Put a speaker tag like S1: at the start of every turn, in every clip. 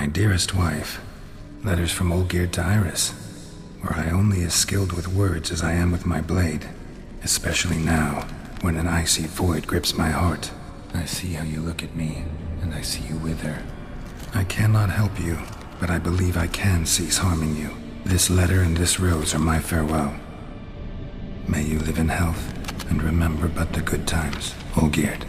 S1: My dearest wife, letters from Olgierd to Iris, where I only as skilled with words as I am with my blade, especially now, when an icy void grips my heart. I see how you look at me, and I see you wither. I cannot help you, but I believe I can cease harming you. This letter and this rose are my farewell. May you live in health, and remember but the good times, Olgierd.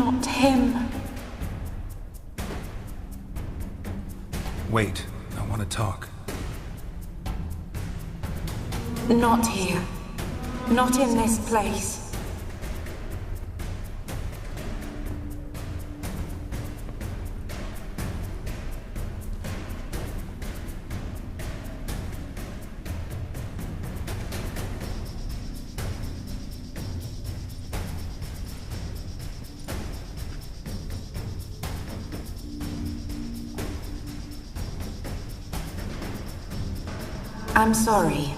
S2: Not him.
S1: Wait, I want to talk.
S2: Not here. Not in this place. I'm sorry.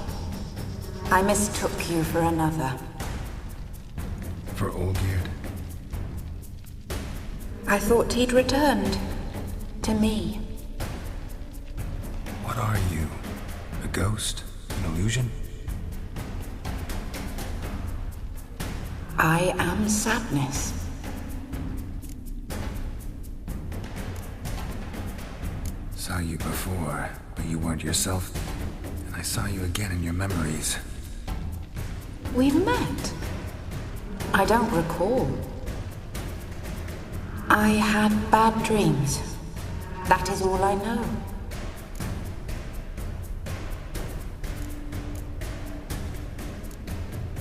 S2: I mistook you for another.
S1: For Olgierd?
S2: I thought he'd returned. To me.
S1: What are you? A ghost? An illusion?
S2: I am sadness.
S1: Saw you before, but you weren't yourself. I saw you again in your memories.
S2: We've met. I don't recall. I had bad dreams. That is all I know.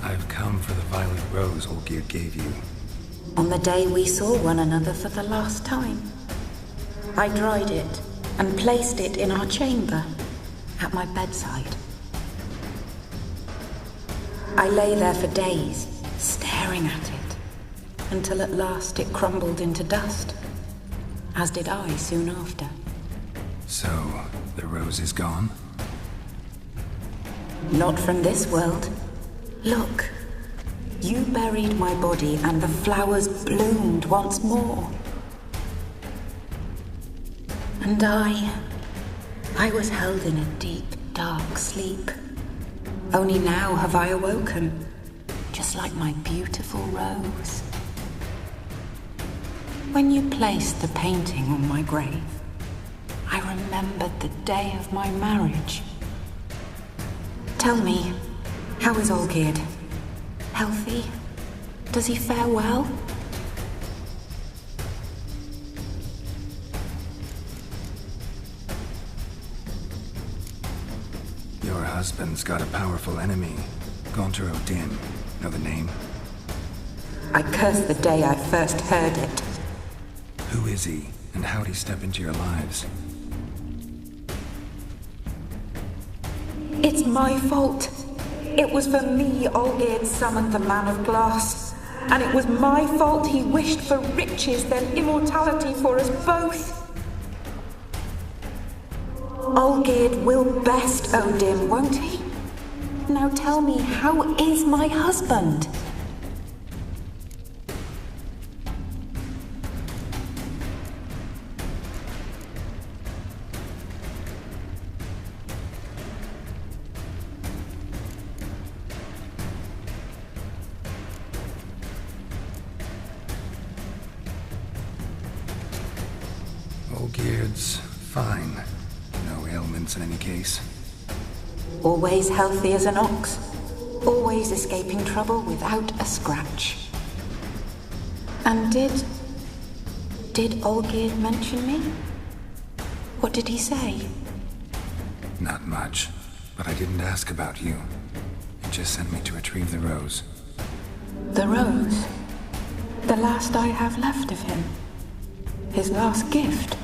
S1: I've come for the violet rose Olgierd gave you.
S2: On the day we saw one another for the last time, I dried it and placed it in our chamber. At my bedside. I lay there for days, staring at it, until at last it crumbled into dust, as did I soon after.
S1: So, the rose is gone?
S2: Not from this world. Look, you buried my body and the flowers bloomed once more. And I was held in a deep, dark sleep. Only now have I awoken, just like my beautiful rose. When you placed the painting on my grave, I remembered the day of my marriage. Tell me, how is Olgierd? Healthy? Does he fare well?
S1: Your husband's got a powerful enemy. Gaunter O'Din. Know the name?
S2: I curse the day I first heard it.
S1: Who is he, and how'd he step into your lives?
S2: It's my fault. It was for me Olgierd summoned the Man of Glass. And it was my fault he wished for riches then immortality for us both. Olgierd will best Odin, won't he? Now tell me, how is my husband?
S1: Olgierd's fine. No ailments in any case.
S2: Always healthy as an ox. Always escaping trouble without a scratch. And did Olgierd mention me? What did he say?
S1: Not much, but I didn't ask about you. He just sent me to retrieve the rose.
S2: The rose? The last I have left of him. His last gift.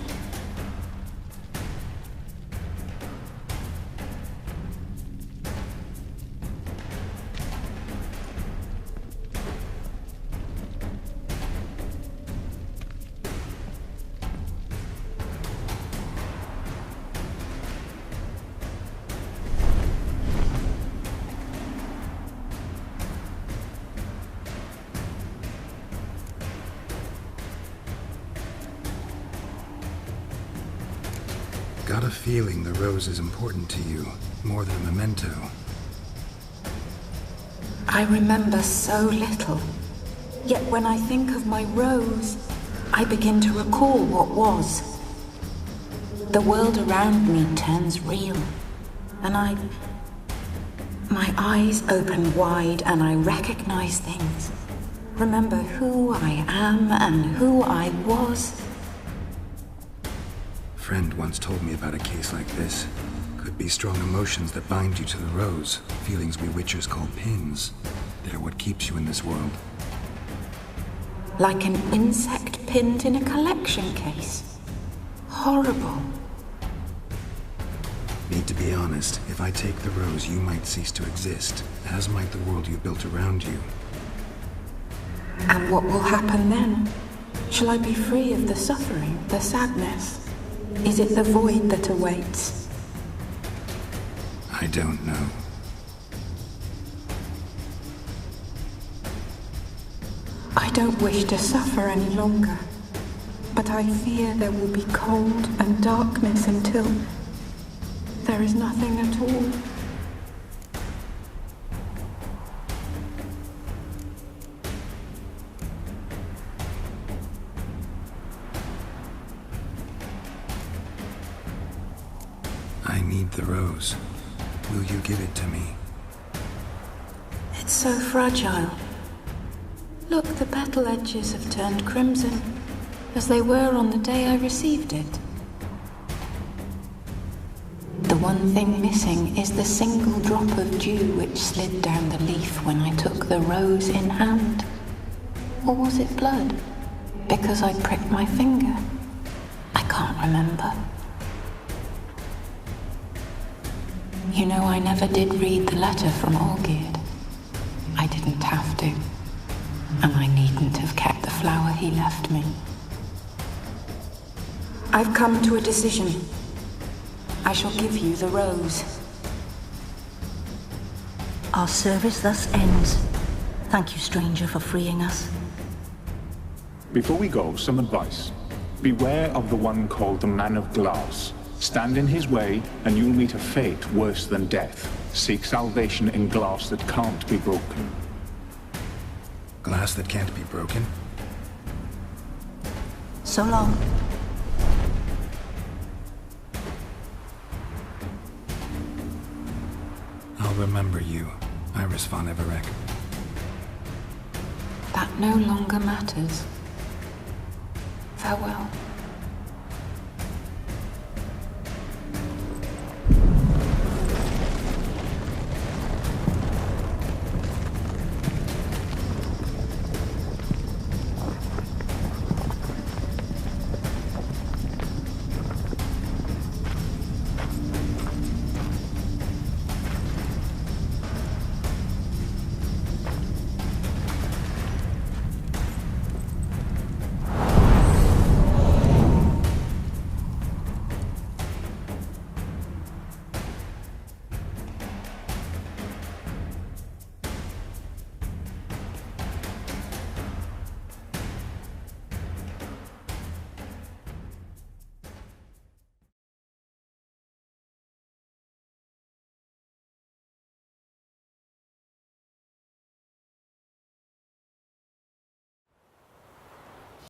S1: Got a feeling the rose is important to you, more than a memento.
S2: I remember so little. Yet when I think of my rose, I begin to recall what was. The world around me turns real, and my eyes open wide and I recognize things. Remember who I am and who I was.
S1: A friend once told me about a case like this. Could be strong emotions that bind you to the rose, feelings we witchers call pins. They're what keeps you in this world.
S2: Like an insect pinned in a collection case. Horrible.
S1: Need to be honest, if I take the rose, you might cease to exist, as might the world you built around you.
S2: And what will happen then? Shall I be free of the suffering, the sadness? Is it the void that awaits?
S1: I don't know.
S2: I don't wish to suffer any longer, but I fear there will be cold and darkness until there is nothing at all.
S1: I need the rose. Will you give it to me?
S2: It's so fragile. Look, the petal edges have turned crimson, as they were on the day I received it. The one thing missing is the single drop of dew which slid down the leaf when I took the rose in hand. Or was it blood? Because I pricked my finger? I can't remember. You know, I never did read the letter from Olgierd. I didn't have to. And I needn't have kept the flower he left me. I've come to a decision. I shall give you the rose.
S3: Our service thus ends. Thank you, stranger, for freeing us.
S4: Before we go, some advice. Beware of the one called the Man of Glass. Stand in his way, and you'll meet a fate worse than death. Seek salvation in glass that can't be broken.
S1: Glass that can't be broken?
S3: So long.
S1: I'll remember you, Iris von Everec.
S2: That no longer matters. Farewell.